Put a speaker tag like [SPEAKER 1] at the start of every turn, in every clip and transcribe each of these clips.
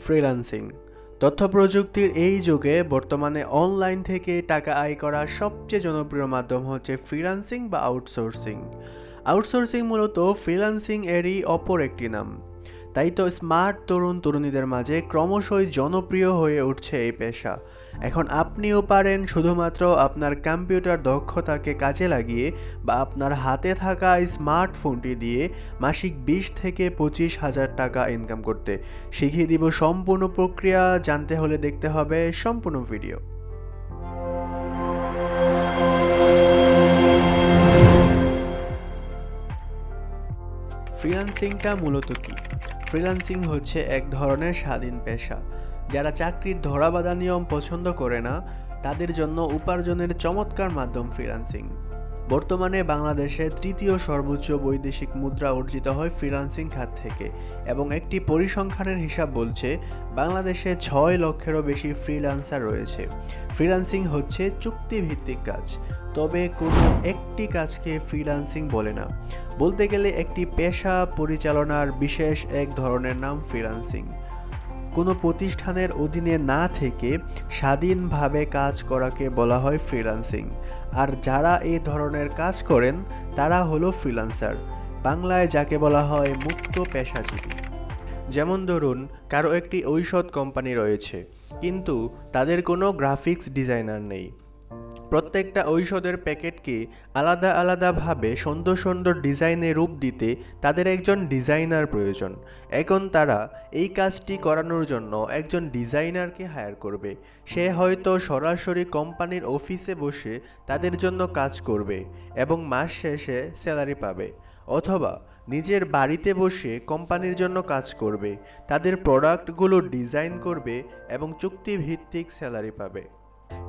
[SPEAKER 1] Freelancing তথ্য প্রযুক্তির এই যুগে বর্তমানে অনলাইন থেকে টাকা আয় করার সবচেয়ে জনপ্রিয় মাধ্যম হচ্ছে ফ্রিল্যান্সিং বা আউটসোর্সিং। আউটসোর্সিং মূলত ফ্রিল্যান্সিং এরই অপর একটি নাম। তাই তো স্মার্ট তরুণ তরুণীদের মাঝে ক্রমশই জনপ্রিয় হয়ে উঠছে এই পেশা। এখন আপনিও পারেন শুধুমাত্র আপনার কম্পিউটার দক্ষতাকে কাজে লাগিয়ে বা আপনার হাতে থাকা স্মার্টফোনটি দিয়ে মাসিক 20 থেকে 25 হাজার টাকা ইনকাম করতে। শিখিয়ে দিব সম্পূর্ণ প্রক্রিয়া। জানতে হলে দেখতে হবে সম্পূর্ণ ভিডিও। ফ্রিল্যান্সিংটা মূলত কি? ফ্রিল্যান্সিং হচ্ছে এক ধরনের স্বাধীন পেশা। যারা চাকরির ধরাবাঁধা নিয়ম পছন্দ করে না, তাদের জন্য উপার্জনের চমৎকার মাধ্যম ফ্রিল্যান্সিং। বর্তমানে বাংলাদেশে তৃতীয় সর্বোচ্চ বৈদেশিক মুদ্রা অর্জিত হয় ফ্রিল্যান্সিং খাত থেকে, এবং একটি পরিসংখ্যানের হিসাব বলছে বাংলাদেশে 6 লক্ষেরও বেশি ফ্রিল্যান্সার রয়েছে। ফ্রিল্যান্সিং হচ্ছে চুক্তিভিত্তিক কাজ, তবে কোনো একটি কাজকে ফ্রিল্যান্সিং বলে না। বলতে গেলে একটি পেশা পরিচালনার বিশেষ এক ধরনের নাম ফ্রিল্যান্সিং। কোনো প্রতিষ্ঠানের অধীনে না থেকে স্বাধীনভাবে কাজ করাকে বলা হয় ফ্রিল্যান্সিং। আর যারা এই ধরনের কাজ করেন তারা হলো ফ্রিল্যান্সার, বাংলায় যাকে বলা হয় মুক্ত পেশাজীবী। যেমন ধরুন, কারো একটি ঔষধ কোম্পানি রয়েছে, কিন্তু তাদের কোনো গ্রাফিক্স ডিজাইনার নেই। প্রত্যেকটা ঔষধের প্যাকেটকে আলাদা আলাদাভাবে সুন্দর সুন্দর ডিজাইনে রূপ দিতে তাদের একজন ডিজাইনার প্রয়োজন। এখন তারা এই কাজটি করানোর জন্য একজন ডিজাইনারকে হায়ার করবে। সে হয়তো সরাসরি কোম্পানির অফিসে বসে তাদের জন্য কাজ করবে এবং মাস শেষে স্যালারি পাবে, অথবা নিজের বাড়িতে বসে কোম্পানির জন্য কাজ করবে, তাদের প্রোডাক্টগুলো ডিজাইন করবে এবং চুক্তিভিত্তিক স্যালারি পাবে।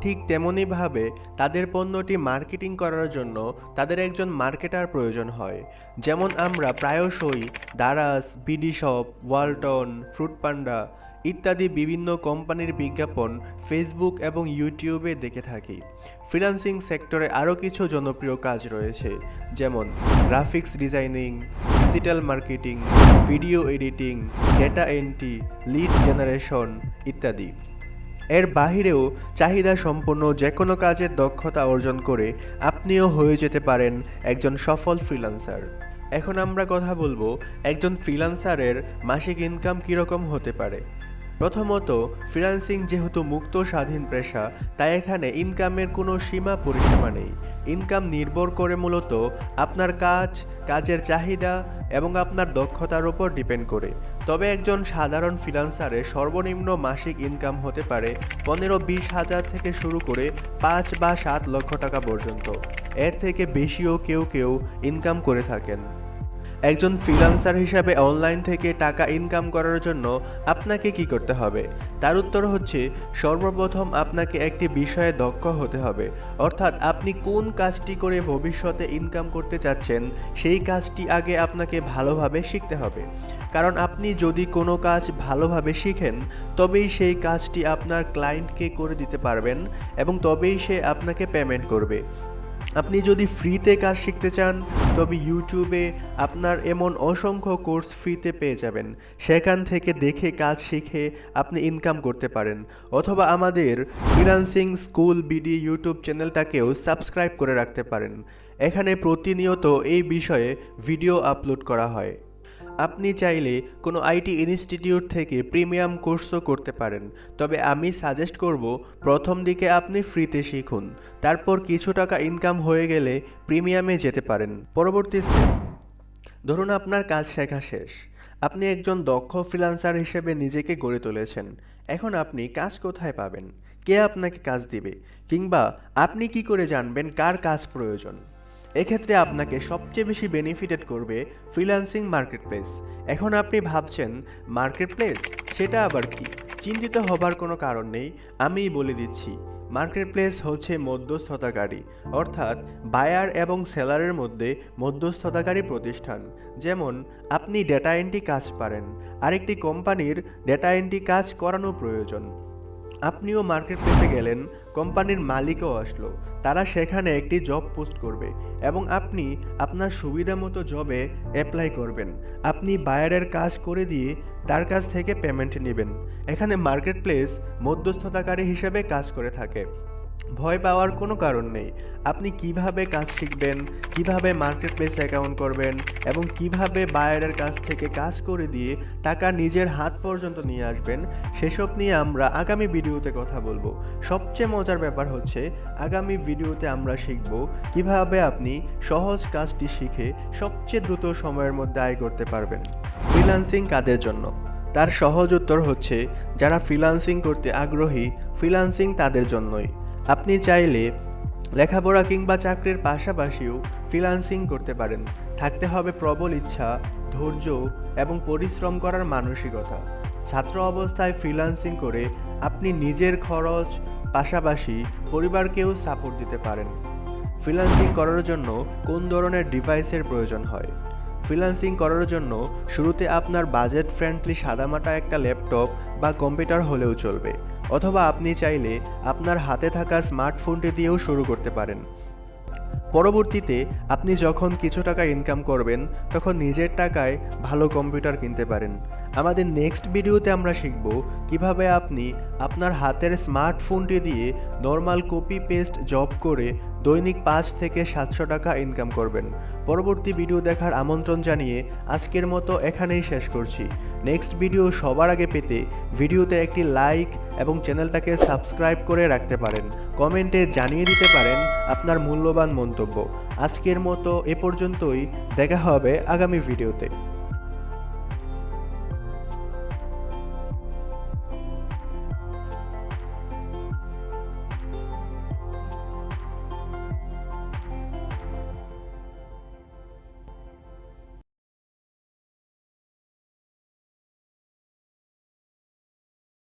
[SPEAKER 1] ঠিক তেমনইভাবে তাদের পণ্যটি মার্কেটিং করার জন্য তাদের একজন মার্কেটার প্রয়োজন হয়। যেমন আমরা প্রায়শই Daraz, BD shop, Walton, Foodpanda ইত্যাদি বিভিন্ন কোম্পানির বিজ্ঞাপন ফেসবুক এবং ইউটিউবে দেখে থাকি। ফ্রিল্যান্সিং সেক্টরে আরও কিছু জনপ্রিয় কাজ রয়েছে, যেমন graphics designing, digital marketing, video editing, data entry, lead generation ইত্যাদি। এর বাহিরেও চাহিদা সম্পন্ন যে কোনো কাজের দক্ষতা অর্জন করে আপনিও হয়ে যেতে পারেন একজন সফল ফ্রিল্যান্সার। এখন আমরা কথা বলবো একজন ফ্রিল্যান্সারের মাসিক ইনকাম কীরকম হতে পারে। প্রথমত, ফ্রিল্যান্সিং যেহেতু মুক্ত স্বাধীন পেশা, তাই এখানে ইনকামের কোনো সীমা পরিসীমা নেই। ইনকাম নির্ভর করে মূলত আপনার কাজের চাহিদা এবং আপনার দক্ষতার উপর ডিপেন্ড করে। তবে একজন সাধারণ ফ্রিল্যান্সারের সর্বনিম্ন মাসিক ইনকাম হতে পারে 15-20 হাজার থেকে শুরু করে 5 বা 7 লক্ষ টাকা পর্যন্ত। এর থেকে বেশিও কেউ কেউ ইনকাম করে থাকেন। একজন ফ্রিল্যান্সার হিসাবে অনলাইন থেকে টাকা ইনকাম করার জন্য আপনাকে কি করতে হবে? তার উত্তর হচ্ছে, সর্বপ্রথম আপনাকে একটি বিষয়ে দক্ষ হতে হবে। অর্থাৎ আপনি কোন কাজটি করে ভবিষ্যতে ইনকাম করতে চাচ্ছেন, সেই কাজটি আগে আপনাকে ভালোভাবে শিখতে হবে। কারণ আপনি যদি কোনো কাজ ভালোভাবে শিখেন, তবেই সেই কাজটি আপনার ক্লায়েন্টকে করে দিতে পারবেন এবং তবেই সে আপনাকে পেমেন্ট করবে। আপনি যদি ফ্রিতে কাজ শিখতে চান, তবে ইউটিউবে আপনার এমন অসংখ্য কোর্স ফ্রিতে পেয়ে যাবেন। সেখান থেকে দেখে কাজ শিখে আপনি ইনকাম করতে পারেন। অথবা আমাদের ফ্রিল্যান্সিং স্কুল বিডি ইউটিউব চ্যানেলটাকেও সাবস্ক্রাইব করে রাখতে পারেন। এখানে প্রতিনিয়ত এই বিষয়ে ভিডিও আপলোড করা হয়। আপনি চাইলে কোনো আইটি ইনস্টিটিউট থেকে প্রিমিয়াম কোর্সও করতে পারেন, তবে আমি সাজেস্ট করব প্রথম দিকে আপনি ফ্রিতে শিখুন, তারপর কিছু টাকা ইনকাম হয়ে গেলে প্রিমিয়ামে যেতে পারেন। পরবর্তী স্টেপ, ধরুন আপনার কাজ শেখা শেষ, আপনি একজন দক্ষ ফ্রিল্যান্সার হিসেবে নিজেকে গড়ে তুলেছেন। এখন আপনি কাজ কোথায় পাবেন, কে আপনাকে কাজ দিবে, কিংবা আপনি কি করে জানবেন কার কাজ প্রয়োজন? এক্ষেত্রে আপনাকে সবচেয়ে বেশি বেনিফিটেড করবে ফ্রিল্যান্সিং মার্কেটপ্লেস। এখন আপনি ভাবছেন মার্কেটপ্লেস সেটা আবার কি? চিন্তিত হবার কোনো কারণ নেই, আমিই বলে দিচ্ছি। মার্কেটপ্লেস হচ্ছে মধ্যস্থতাকারী, অর্থাৎ বায়ার এবং সেলারের মধ্যে মধ্যস্থতাকারী প্রতিষ্ঠান। যেমন আপনি ডেটা এন্ট্রি কাজ পারেন, আরেকটি কোম্পানির ডেটা এন্ট্রি কাজ করানো প্রয়োজন। আপনিও মার্কেট প্লেসে গেলেন, কোম্পানির মালিকও আসলো, তারা সেখানে একটি জব পোস্ট করবে এবং আপনি আপনার সুবিধা মতো জবে অ্যাপ্লাই করবেন। আপনি বায়ারের কাজ করে দিয়ে তার কাছ থেকে পেমেন্ট নেবেন। এখানে মার্কেট প্লেস মধ্যস্থতাকারী হিসেবে কাজ করে থাকে। ভয় পাওয়ার কোনো কারণ নেই। আপনি কিভাবে কাজ শিখবেন, কিভাবে মার্কেট প্লেস অ্যাকাউন্ট করবেন এবং কিভাবে বায়ারের কাছ থেকে কাজ করে দিয়ে টাকা নিজের হাত পর্যন্ত নিয়ে আসবেন, সেসব নিয়ে আমরা আগামী ভিডিওতে কথা বলবো। সবচেয়ে মজার ব্যাপার হচ্ছে আগামী ভিডিওতে আমরা শিখব কিভাবে আপনি সহজ কাজটি শিখে সবচেয়ে দ্রুত সময়ের মধ্যে আয় করতে পারবেন। ফ্রিল্যান্সিং কাদের জন্য? তার সহজ উত্তর হচ্ছে যারা ফ্রিল্যান্সিং করতে আগ্রহী, ফ্রিল্যান্সিং তাদের জন্যই। আপনি চাইলে লেখাপড়া কিংবা চাকরির পাশাপাশিও ফ্রিল্যান্সিং করতে পারেন। থাকতে হবে প্রবল ইচ্ছা, ধৈর্য এবং পরিশ্রম করার মানসিকতা। ছাত্র অবস্থায় ফ্রিল্যান্সিং করে আপনি নিজের খরচ পাশাপাশি পরিবারকেও সাপোর্ট দিতে পারেন। ফ্রিল্যান্সিং করার জন্য কোন ধরনের ডিভাইসের প্রয়োজন হয়? ফ্রিল্যান্সিং করার জন্য শুরুতে আপনার বাজেট ফ্রেন্ডলি সাদামাটা একটা ল্যাপটপ বা কম্পিউটার হলেও চলবে, অথবা আপনি চাইলে আপনার হাতে থাকা স্মার্টফোনটি দিয়েও শুরু করতে পারেন। পরবর্তীতে আপনি যখন কিছু টাকা ইনকাম করবেন তখন নিজের টাকায় ভালো কম্পিউটার কিনতে পারেন। আমাদের নেক্সট ভিডিওতে আমরা শিখব কিভাবে আপনি আপনার হাতের স্মার্টফোনটি দিয়ে নর্মাল কপি পেস্ট জব করে দৈনিক 5 থেকে 700 টাকা ইনকাম করবেন। পরবর্তী ভিডিও দেখার আমন্ত্রণ জানিয়ে আজকের মতো এখানেই শেষ করছি। নেক্সট ভিডিও সবার আগে পেতে ভিডিওতে একটি লাইক এবং চ্যানেলটাকে সাবস্ক্রাইব করে রাখতে পারেন। কমেন্টে জানিয়ে দিতে পারেন আপনার মূল্যবান মন্তব্য। আজকের মতো এ পর্যন্তই, দেখা হবে আগামী ভিডিওতে।